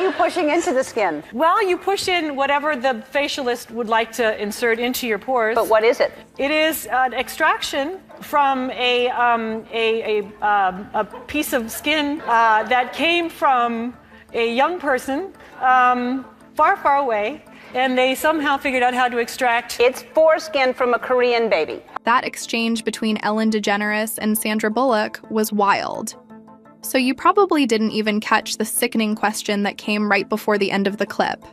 you pushing into the skin? Well, you push in whatever the facialist would like to insert into your pores. But what is it? It is an extraction from a piece of skin that came from a young person far, far away, and they somehow figured out how to extract. It's foreskin from a Korean baby. That exchange between Ellen DeGeneres and Sandra Bullock was wild. So you probably didn't even catch the sickening question that came right before the end of the clip.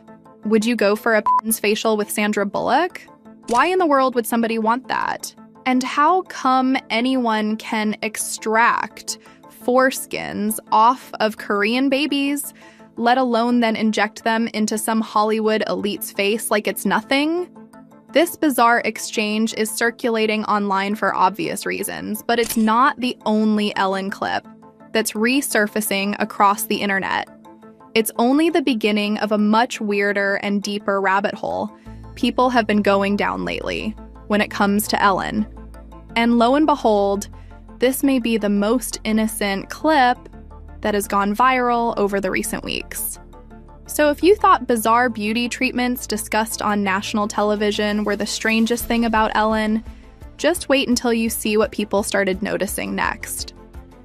Would you go for a Pins facial with Sandra Bullock? Why in the world would somebody want that? And how come anyone can extract foreskins off of Korean babies, let alone then inject them into some Hollywood elite's face like it's nothing? This bizarre exchange is circulating online for obvious reasons, but it's not the only Ellen clip that's resurfacing across the internet. It's only the beginning of a much weirder and deeper rabbit hole people have been going down lately when it comes to Ellen. And lo and behold, this may be the most innocent clip that has gone viral over the recent weeks. So if you thought bizarre beauty treatments discussed on national television were the strangest thing about Ellen, just wait until you see what people started noticing next.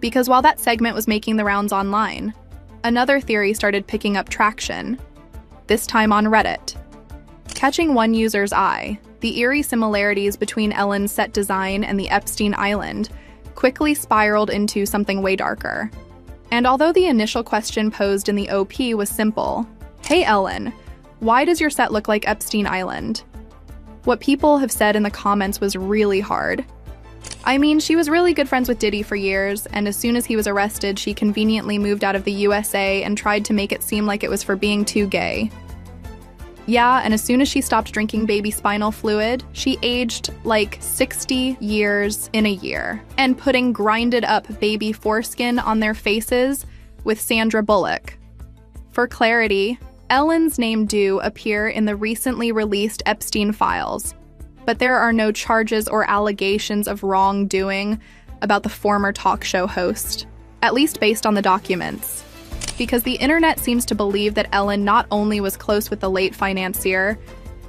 Because while that segment was making the rounds online, another theory started picking up traction, this time on Reddit. Catching one user's eye, the eerie similarities between Ellen's set design and the Epstein Island quickly spiraled into something way darker. And although the initial question posed in the OP was simple, "Hey Ellen, why does your set look like Epstein Island?" What people have said in the comments was really hard. I mean, she was really good friends with Diddy for years, and as soon as he was arrested, she conveniently moved out of the USA and tried to make it seem like it was for being too gay. Yeah, and as soon as she stopped drinking baby spinal fluid, she aged like 60 years in a year, and putting grinded up baby foreskin on their faces with Sandra Bullock. For clarity, Ellen's name do appear in the recently released Epstein files, but there are no charges or allegations of wrongdoing about the former talk show host, at least based on the documents. Because the internet seems to believe that Ellen not only was close with the late financier,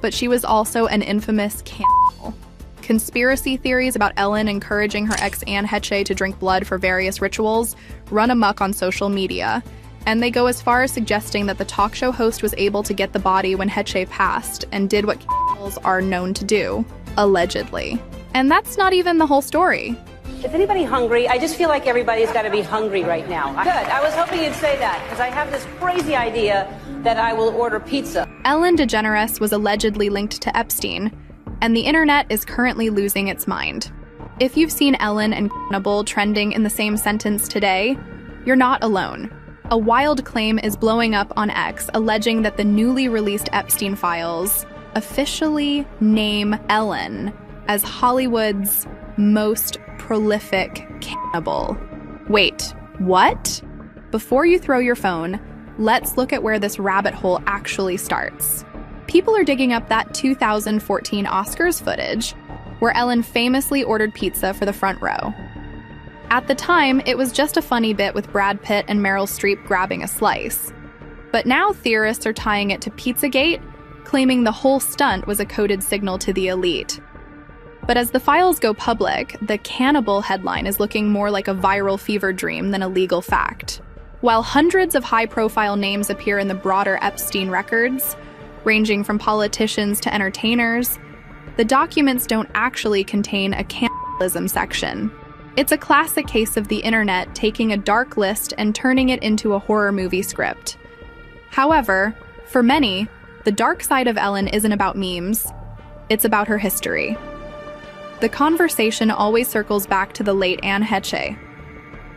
but she was also an infamous cannibal. Conspiracy theories about Ellen encouraging her ex Anne Heche to drink blood for various rituals run amok on social media, and they go as far as suggesting that the talk show host was able to get the body when Heche passed and did what cannibals are known to do, allegedly. And that's not even the whole story. Is anybody hungry? I just feel like everybody's got to be hungry right now. Good. I was hoping you'd say that, because I have this crazy idea that I will order pizza. Ellen DeGeneres was allegedly linked to Epstein, and the internet is currently losing its mind. If you've seen Ellen and cannibal trending in the same sentence today, you're not alone. A wild claim is blowing up on X, alleging that the newly released Epstein files officially name Ellen as Hollywood's most prolific cannibal. Wait, what? Before you throw your phone, let's look at where this rabbit hole actually starts. People are digging up that 2014 Oscars footage, where Ellen famously ordered pizza for the front row. At the time, it was just a funny bit with Brad Pitt and Meryl Streep grabbing a slice. But now theorists are tying it to Pizzagate, claiming the whole stunt was a coded signal to the elite. But as the files go public, the cannibal headline is looking more like a viral fever dream than a legal fact. While hundreds of high-profile names appear in the broader Epstein records, ranging from politicians to entertainers, the documents don't actually contain a cannibalism section. It's a classic case of the internet taking a dark list and turning it into a horror movie script. However, for many, the dark side of Ellen isn't about memes, it's about her history. The conversation always circles back to the late Anne Heche.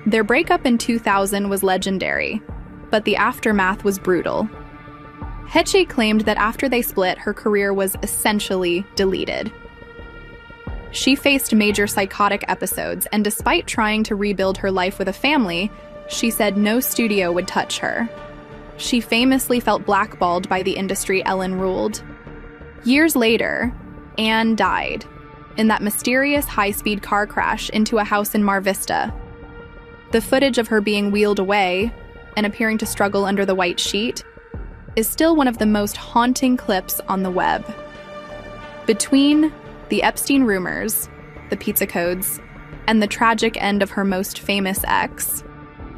Their breakup in 2000 was legendary, but the aftermath was brutal. Heche claimed that after they split, her career was essentially deleted. She faced major psychotic episodes, and despite trying to rebuild her life with a family, she said no studio would touch her. She famously felt blackballed by the industry Ellen ruled. Years later, Anne died in that mysterious high-speed car crash into a house in Mar Vista. The footage of her being wheeled away and appearing to struggle under the white sheet is still one of the most haunting clips on the web. Between the Epstein rumors, the pizza codes, and the tragic end of her most famous ex,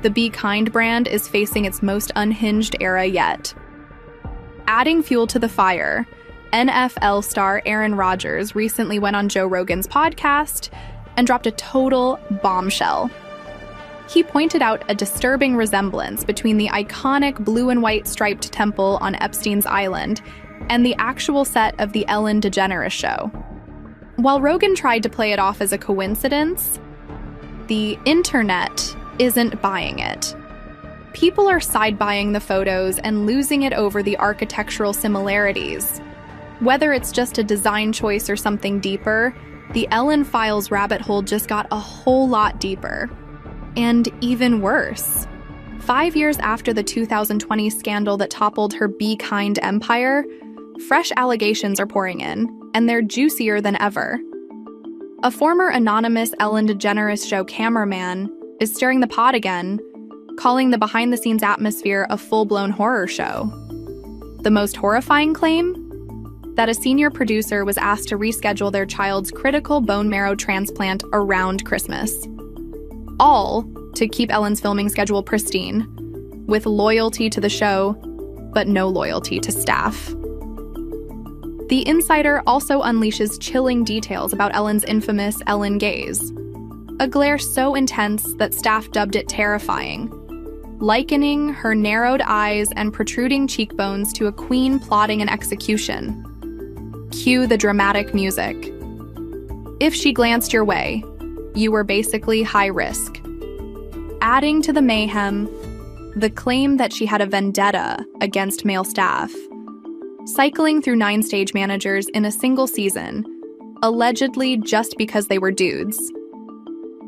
the Be Kind brand is facing its most unhinged era yet. Adding fuel to the fire, NFL star Aaron Rodgers recently went on Joe Rogan's podcast and dropped a total bombshell. He pointed out a disturbing resemblance between the iconic blue and white striped temple on Epstein's Island and the actual set of the Ellen DeGeneres show. While Rogan tried to play it off as a coincidence, the internet isn't buying it. People are side-buying the photos and losing it over the architectural similarities. Whether it's just a design choice or something deeper, the Ellen Files rabbit hole just got a whole lot deeper. And even worse. 5 years after the 2020 scandal that toppled her Be Kind empire, fresh allegations are pouring in, and they're juicier than ever. A former anonymous Ellen DeGeneres show cameraman is stirring the pot again, calling the behind-the-scenes atmosphere a full-blown horror show. The most horrifying claim? That a senior producer was asked to reschedule their child's critical bone marrow transplant around Christmas. All to keep Ellen's filming schedule pristine, with loyalty to the show, but no loyalty to staff. The Insider also unleashes chilling details about Ellen's infamous Ellen gaze, a glare so intense that staff dubbed it terrifying, likening her narrowed eyes and protruding cheekbones to a queen plotting an execution. Cue the dramatic music. If she glanced your way, you were basically high risk. Adding to the mayhem, the claim that she had a vendetta against male staff, cycling through 9 stage managers in a single season, allegedly just because they were dudes.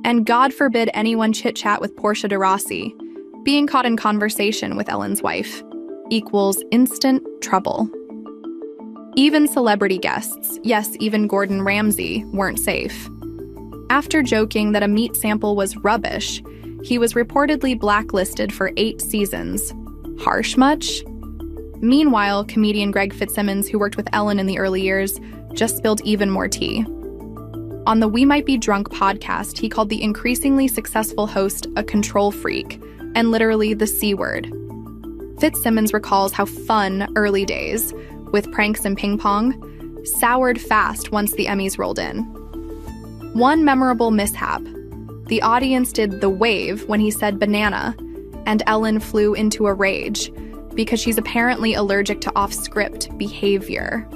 And God forbid anyone chit-chat with Portia de Rossi. Being caught in conversation with Ellen's wife equals instant trouble. Even celebrity guests, yes, even Gordon Ramsay, weren't safe. After joking that a meat sample was rubbish, he was reportedly blacklisted for 8 seasons. Harsh much? Meanwhile, comedian Greg Fitzsimmons, who worked with Ellen in the early years, just spilled even more tea. On the We Might Be Drunk podcast, he called the increasingly successful host a control freak, and literally the C word. Fitzsimmons recalls how fun early days, with pranks and ping pong, soured fast once the Emmys rolled in. One memorable mishap: the audience did the wave when he said banana, and Ellen flew into a rage because she's apparently allergic to off-script behavior.